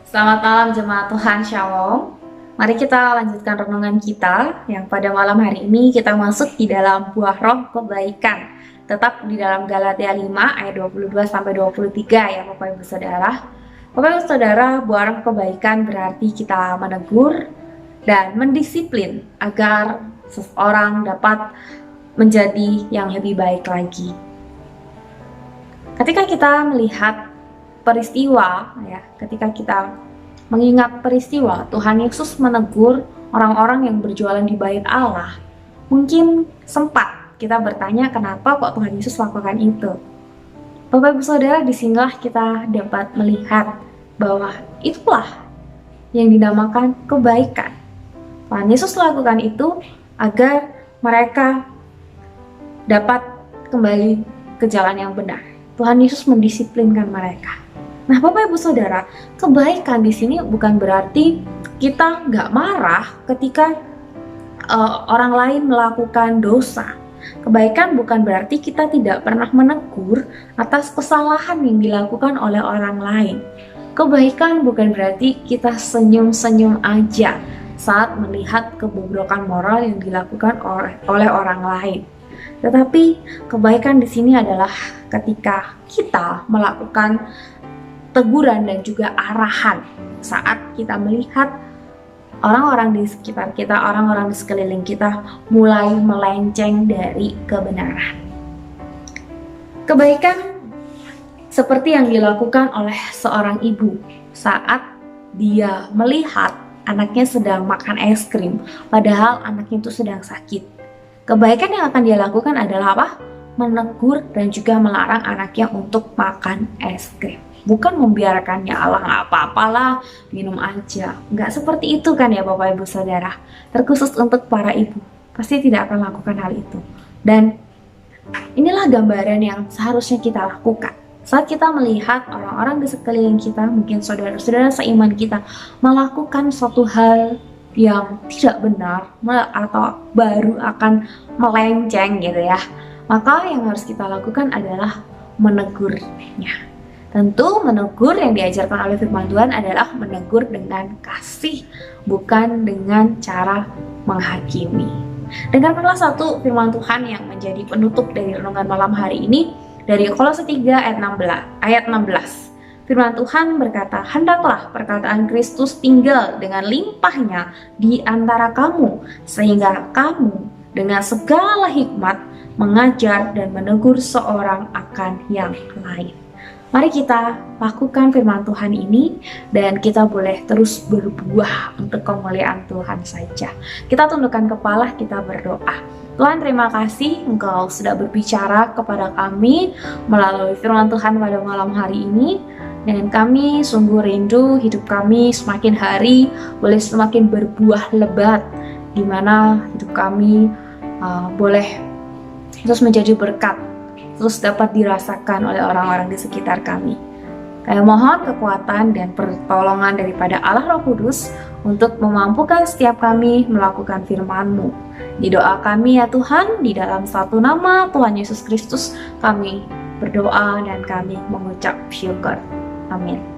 Selamat malam jemaat Tuhan Shalom. Mari kita lanjutkan renungan kita yang pada malam hari ini kita masuk di dalam buah roh kebaikan. Tetap di dalam Galatia 5 ayat 22 sampai 23 ya Bapak Ibu Saudara. Bapak Ibu Saudara, buah roh kebaikan berarti kita menegur dan mendisiplin agar seseorang dapat menjadi yang lebih baik lagi. Ketika kita melihat peristiwa ya, ketika kita mengingat peristiwa Tuhan Yesus menegur orang-orang yang berjualan di bait Allah, mungkin sempat kita bertanya kenapa kok Tuhan Yesus lakukan itu. Bapak Ibu Saudara, disinilah kita dapat melihat bahwa itulah yang dinamakan kebaikan. Tuhan Yesus lakukan itu agar mereka dapat kembali ke jalan yang benar. Tuhan Yesus mendisiplinkan mereka. Nah, Bapak Ibu Saudara, kebaikan di sini bukan berarti kita nggak marah ketika orang lain melakukan dosa. Kebaikan bukan berarti kita tidak pernah menegur atas kesalahan yang dilakukan oleh orang lain. Kebaikan bukan berarti kita senyum-senyum aja saat melihat kebobrokan moral yang dilakukan oleh orang lain. Tetapi kebaikan di sini adalah ketika kita melakukan teguran dan juga arahan saat kita melihat orang-orang di sekitar kita, orang-orang di sekeliling kita mulai melenceng dari kebenaran. Kebaikan seperti yang dilakukan oleh seorang ibu saat dia melihat anaknya sedang makan es krim, padahal anaknya itu sedang sakit. Kebaikan yang akan dia lakukan adalah apa? Menegur dan juga melarang anaknya untuk makan es krim. Bukan membiarkannya, Allah nggak apa-apalah, minum aja. Nggak seperti itu kan ya Bapak Ibu Saudara. Terkhusus untuk para ibu, pasti tidak akan lakukan hal itu. Dan inilah gambaran yang seharusnya kita lakukan. Saat kita melihat orang-orang di sekeliling kita, mungkin saudara-saudara seiman kita, melakukan suatu hal yang tidak benar atau baru akan melenceng gitu ya, maka yang harus kita lakukan adalah menegurnya. Tentu menegur yang diajarkan oleh firman Tuhan adalah menegur dengan kasih, bukan dengan cara menghakimi. Dengarkanlah satu firman Tuhan yang menjadi penutup dari renungan malam hari ini dari Kolose 3 ayat 16. Firman Tuhan berkata, "Hendaklah perkataan Kristus tinggal dengan limpahnya di antara kamu, sehingga kamu dengan segala hikmat mengajar dan menegur seorang akan yang lain." Mari kita lakukan firman Tuhan ini dan kita boleh terus berbuah untuk kemuliaan Tuhan saja. Kita tundukkan kepala, kita berdoa. Tuhan, terima kasih Engkau sudah berbicara kepada kami melalui firman Tuhan pada malam hari ini. Dan kami sungguh rindu hidup kami semakin hari boleh semakin berbuah lebat, di mana hidup kami boleh terus menjadi berkat, terus dapat dirasakan oleh orang-orang di sekitar kami. Kami mohon kekuatan dan pertolongan daripada Allah Roh Kudus untuk memampukan setiap kami melakukan firman-Mu. Di doa kami ya Tuhan, di dalam satu nama Tuhan Yesus Kristus kami berdoa dan kami mengucap syukur. Amin.